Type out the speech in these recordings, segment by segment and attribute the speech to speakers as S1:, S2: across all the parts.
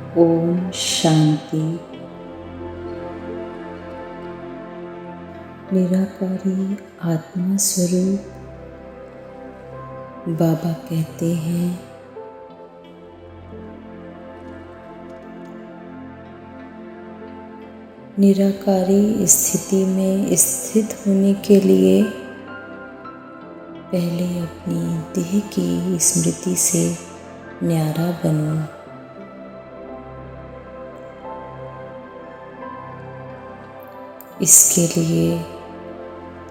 S1: ओम शांति। निराकारी आत्मा स्वरूप बाबा कहते हैं, निराकारी स्थिति में स्थित होने के लिए पहले अपनी देह की स्मृति से न्यारा बनो। इसके लिए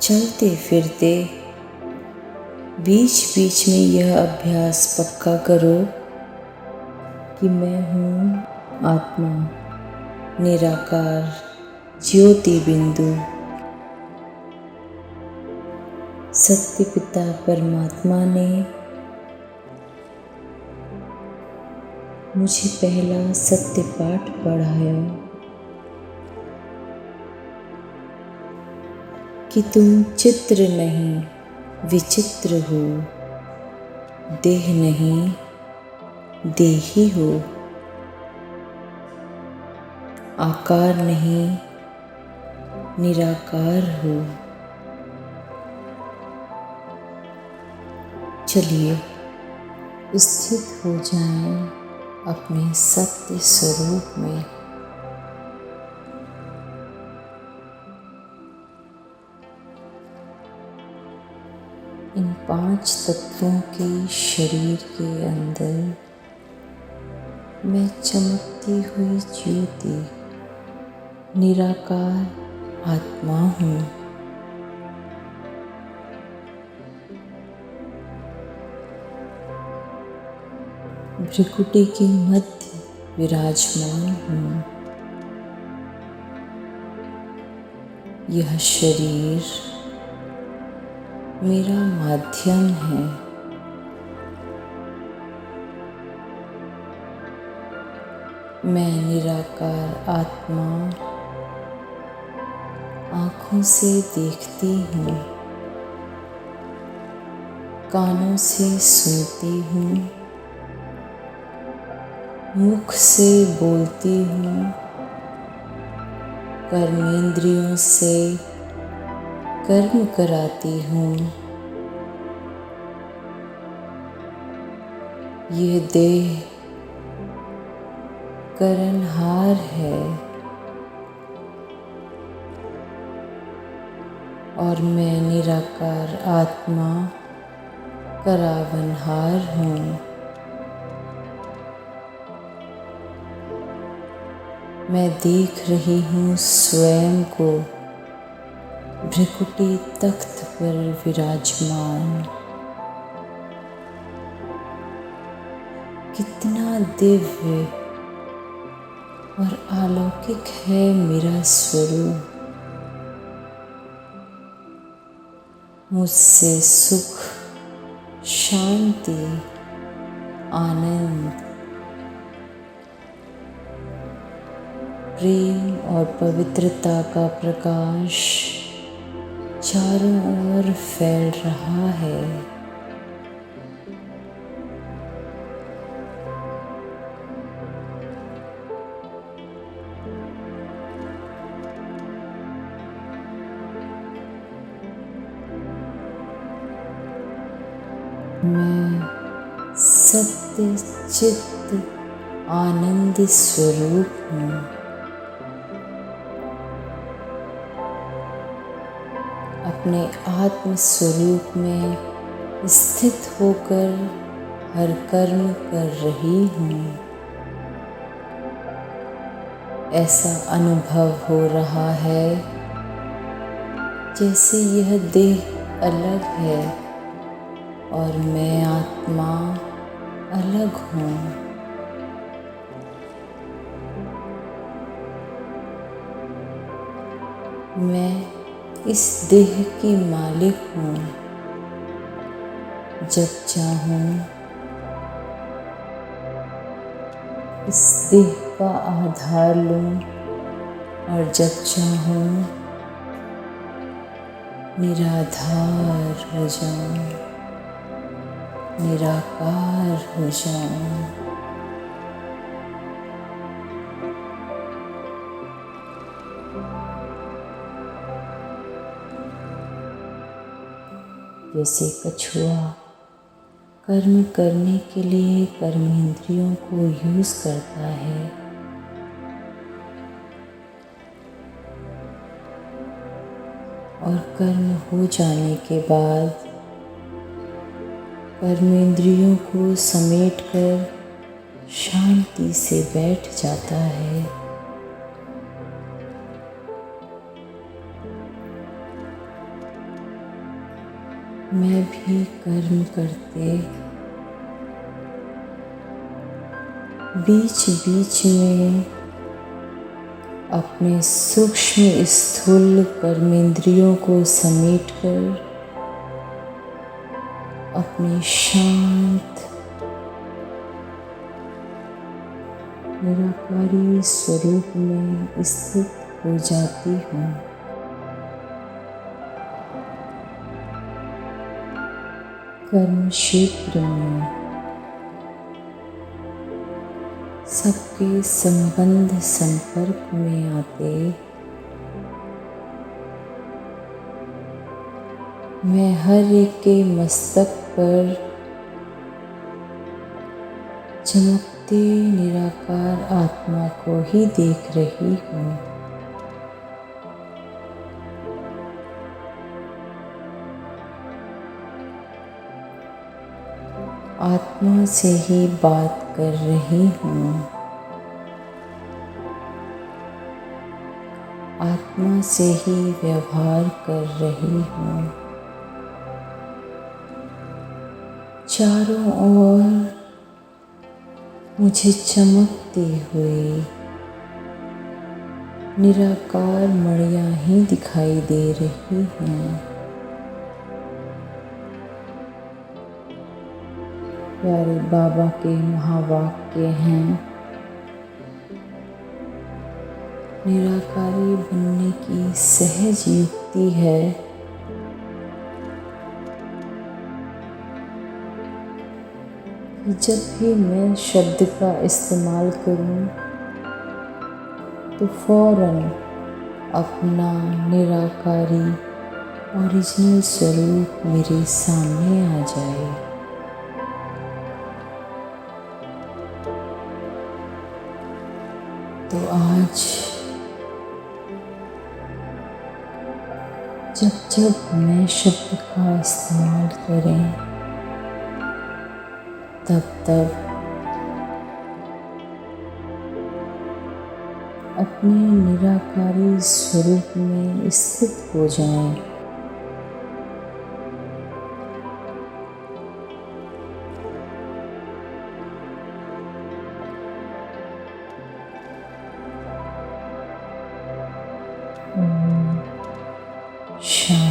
S1: चलते फिरते बीच बीच में यह अभ्यास पक्का करो कि मैं हूँ आत्मा, निराकार ज्योति बिंदु। सत्य पिता परमात्मा ने मुझे पहला सत्य पाठ पढ़ाया कि तुम चित्र नहीं विचित्र हो, देह नहीं देही हो, आकार नहीं निराकार हो। चलिए स्थित हो जाएं अपने सत्य स्वरूप में। इन 5 तत्वों के शरीर के अंदर मैं चमकती हुई ज्योति निराकार आत्मा हूँ। भ्रिकुटी के मध्य विराजमान हूँ। यह शरीर मेरा माध्यम है। मैं निराकार आत्मा आँखों से देखती हूँ, कानों से सुनती हूँ, मुख से बोलती हूँ, कर्मेंद्रियों से कर्म कराती हूँ। यह देह करनहार है और मैं निराकार आत्मा करावनहार हूँ। मैं देख रही हूँ स्वयं को भ्रिकुटी तख्त पर विराजमान। कितना दिव्य और अलौकिक है मेरा स्वरूप। मुझसे सुख, शांति, आनंद, प्रेम और पवित्रता का प्रकाश चारों ओर फैल रहा है। मैं सत्य चित्त आनंद स्वरूप हूँ। अपने आत्म स्वरूप में स्थित होकर हर कर्म कर रही हूँ। ऐसा अनुभव हो रहा है जैसे यह देह अलग है और मैं आत्मा अलग हूँ। मैं इस देह की मालिक हूँ। जब चाहूँ इस देह का आधार लूँ और जब चाहूँ निराधार हो जाऊँ, निराकार हो जाऊँ। जैसे कछुआ कर्म करने के लिए कर्मेंद्रियों को यूज करता है, और कर्म हो जाने के बाद कर्मेंद्रियों को समेटकर शांति से बैठ जाता है। मैं भी कर्म करते बीच बीच में अपने सूक्ष्म स्थूल कर्मेंद्रियों को समेटकर अपने शांत निराकारी स्वरूप में स्थित हो जाती हूँ। कर्म क्षेत्र में सबके संबंध संपर्क में आते मैं हर एक के मस्तक पर चमकते निराकार आत्मा को ही देख रही हूँ। आत्मा से ही बात कर रही हूँ। आत्मा से ही व्यवहार कर रही हूँ। चारों ओर मुझे चमकते हुए निराकार मणियाँ ही दिखाई दे रही हैं। प्यारे बाबा के महावाक्य हैं, निराकारी बनने की सहज युक्ति है कि जब भी मैं शब्द का इस्तेमाल करूं तो फौरन अपना निराकारी ओरिजिनल स्वरूप मेरे सामने आ जाए। तो आज जब जब मैं शब्द का इस्तेमाल करें तब तब अपने निराकारी स्वरूप में स्थित हो जाएं। शांति।